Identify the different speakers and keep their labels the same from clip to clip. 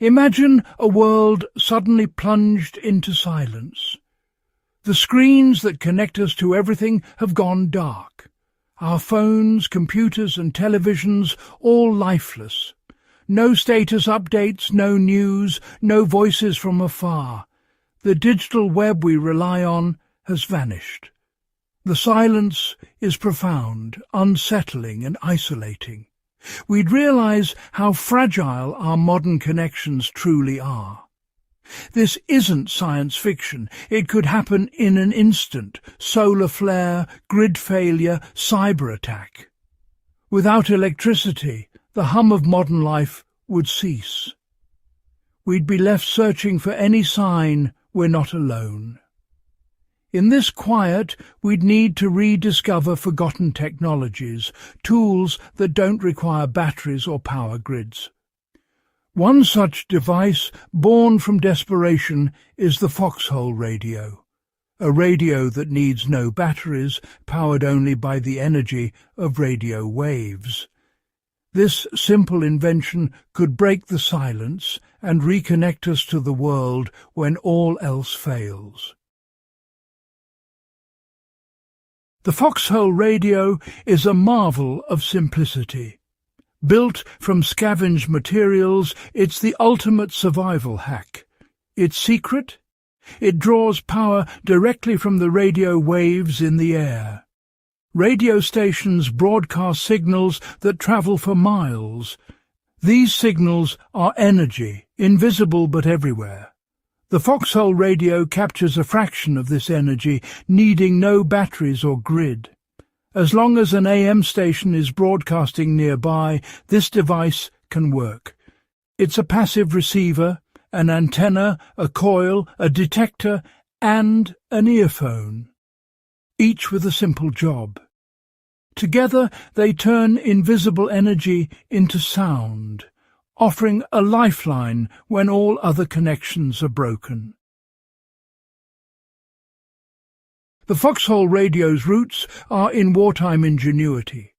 Speaker 1: Imagine a world suddenly plunged into silence. The screens that connect us to everything have gone dark. Our phones, computers and televisions all lifeless. No status updates, no news, no voices from afar. The digital web we rely on has vanished. The silence is profound, unsettling and isolating. We'd realize how fragile our modern connections truly are. This isn't science fiction. It could happen in an instant. Solar flare, grid failure, cyber attack. Without electricity, the hum of modern life would cease. We'd be left searching for any sign we're not alone. In this quiet, we'd need to rediscover forgotten technologies, tools that don't require batteries or power grids. One such device, born from desperation, is the foxhole radio, a radio that needs no batteries, powered only by the energy of radio waves. This simple invention could break the silence and reconnect us to the world when all else fails. The foxhole radio is a marvel of simplicity. Built from scavenged materials, it's the ultimate survival hack. Its secret? It draws power directly from the radio waves in the air. Radio stations broadcast signals that travel for miles. These signals are energy, invisible but everywhere. The foxhole radio captures a fraction of this energy, needing no batteries or grid. As long as an AM station is broadcasting nearby, this device can work. It's a passive receiver, an antenna, a coil, a detector, and an earphone, each with a simple job. Together they turn invisible energy into sound, offering a lifeline when all other connections are broken. The foxhole radio's roots are in wartime ingenuity.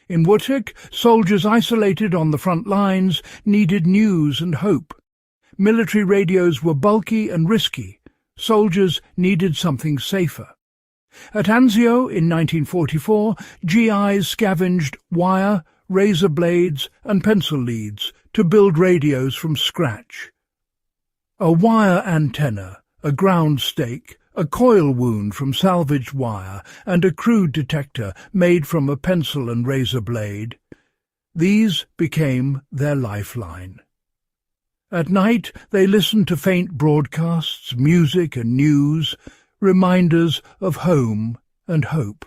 Speaker 1: In Wutek, soldiers isolated on the front lines needed news and hope. Military radios were bulky and risky. Soldiers needed something safer. At Anzio in 1944, GIs scavenged wire, razor blades and pencil leads to build radios from scratch. A wire antenna, a ground stake, a coil wound from salvaged wire, and a crude detector made from a pencil and razor blade. These became their lifeline. At night they listened to faint broadcasts, music and news, reminders of home and hope.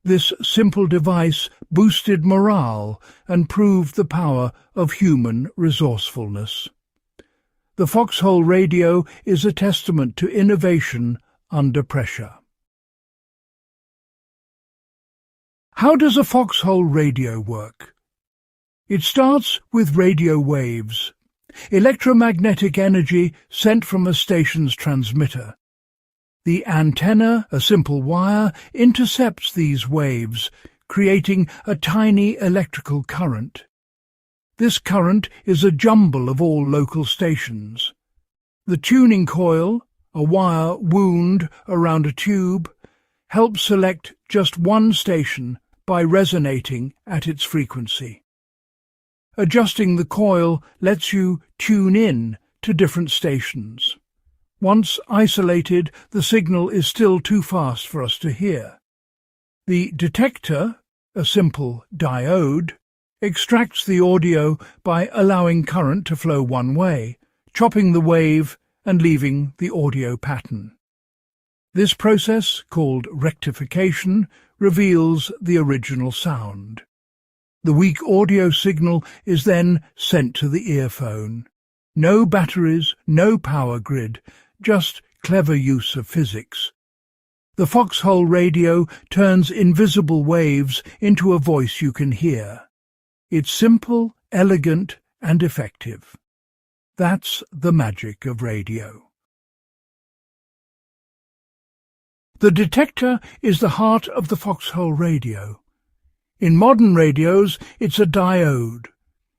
Speaker 1: This simple device boosted morale and proved the power of human resourcefulness. The foxhole radio is a testament to innovation under pressure. How does a foxhole radio work? It starts with radio waves, electromagnetic energy sent from a station's transmitter. The antenna, a simple wire, intercepts these waves, creating a tiny electrical current. This current is a jumble of all local stations. The tuning coil, a wire wound around a tube, helps select just one station by resonating at its frequency. Adjusting the coil lets you tune in to different stations. Once isolated, the signal is still too fast for us to hear. The detector, a simple diode, extracts the audio by allowing current to flow one way, chopping the wave and leaving the audio pattern. This process, called rectification, reveals the original sound. The weak audio signal is then sent to the earphone. No batteries, no power grid, just clever use of physics. The foxhole radio turns invisible waves into a voice you can hear. It's simple, elegant, and effective. That's the magic of radio. The detector is the heart of the foxhole radio. In modern radios, it's a diode.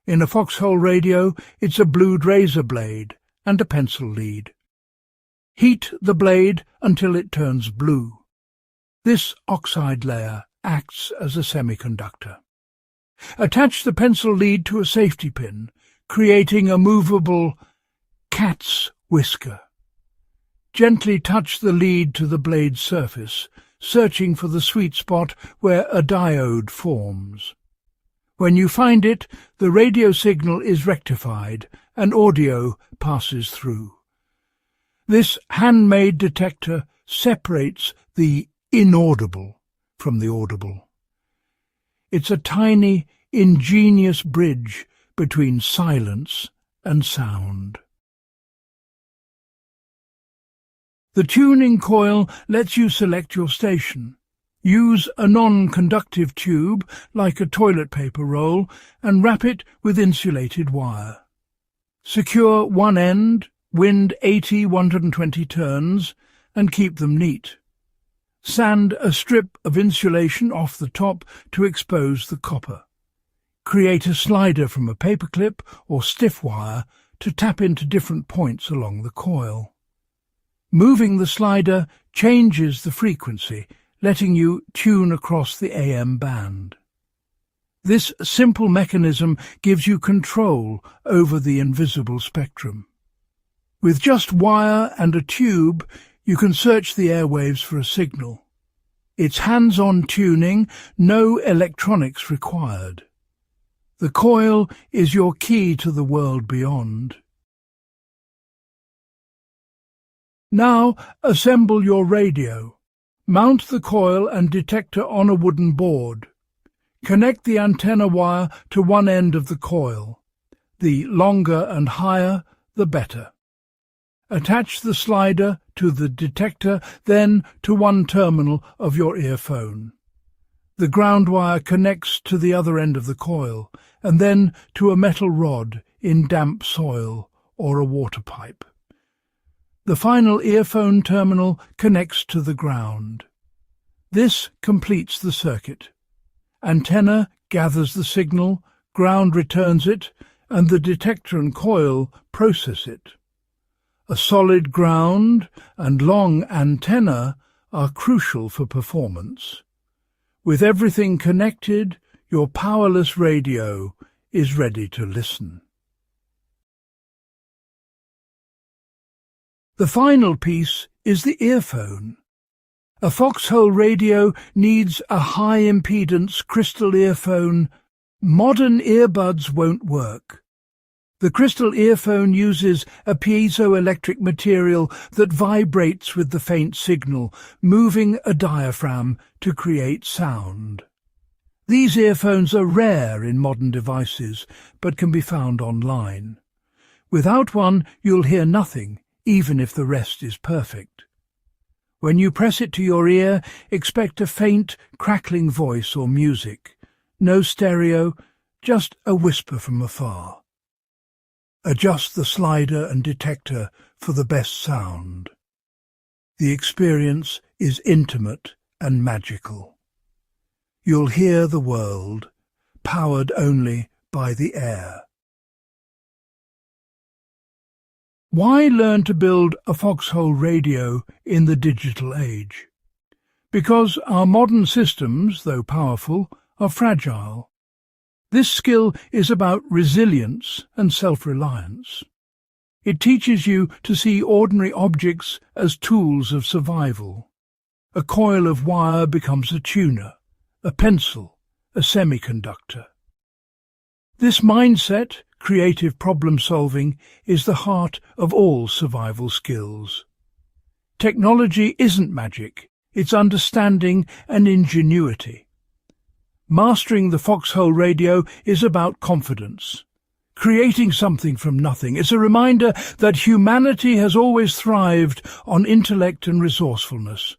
Speaker 1: In a foxhole radio, it's a blued razor blade and a pencil lead. Heat the blade until it turns blue. This oxide layer acts as a semiconductor. Attach the pencil lead to a safety pin, creating a movable cat's whisker. Gently touch the lead to the blade's surface, searching for the sweet spot where a diode forms. When you find it, the radio signal is rectified and audio passes through. This handmade detector separates the inaudible from the audible. It's a tiny, ingenious bridge between silence and sound. The tuning coil lets you select your station. Use a non-conductive tube, like a toilet paper roll, and wrap it with insulated wire. Secure one end, wind 80-120 turns, and keep them neat. Sand a strip of insulation off the top to expose the copper. Create a slider from a paperclip or stiff wire to tap into different points along the coil. Moving the slider changes the frequency, letting you tune across the AM band. This simple mechanism gives you control over the invisible spectrum. With just wire and a tube, you can search the airwaves for a signal. It's hands-on tuning, no electronics required. The coil is your key to the world beyond. Now assemble your radio. Mount the coil and detector on a wooden board. Connect the antenna wire to one end of the coil. The longer and higher, the better. Attach the slider to the detector, then to one terminal of your earphone. The ground wire connects to the other end of the coil, and then to a metal rod in damp soil or a water pipe. The final earphone terminal connects to the ground. This completes the circuit. Antenna gathers the signal, ground returns it, and the detector and coil process it. A solid ground and long antenna are crucial for performance. With everything connected, your powerless radio is ready to listen. The final piece is the earphone. A foxhole radio needs a high-impedance crystal earphone. Modern earbuds won't work. The crystal earphone uses a piezoelectric material that vibrates with the faint signal, moving a diaphragm to create sound. These earphones are rare in modern devices, but can be found online. Without one, you'll hear nothing, even if the rest is perfect. When you press it to your ear, expect a faint, crackling voice or music. No stereo, just a whisper from afar. Adjust the slider and detector for the best sound. The experience is intimate and magical. You'll hear the world, powered only by the air. Why learn to build a foxhole radio in the digital age? Because our modern systems, though powerful, are fragile. This skill is about resilience and self-reliance. It teaches you to see ordinary objects as tools of survival. A coil of wire becomes a tuner, a pencil, a semiconductor. This mindset, creative problem-solving, is the heart of all survival skills. Technology isn't magic, it's understanding and ingenuity. Mastering the foxhole radio is about confidence. Creating something from nothing is a reminder that humanity has always thrived on intellect and resourcefulness.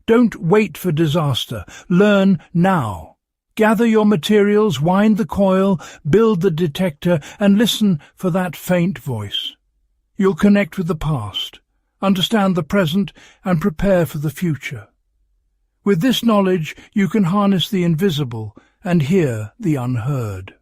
Speaker 1: Don't wait for disaster. Learn now. Gather your materials, wind the coil, build the detector, and listen for that faint voice. You'll connect with the past, understand the present, and prepare for the future. With this knowledge, you can harness the invisible and hear the unheard.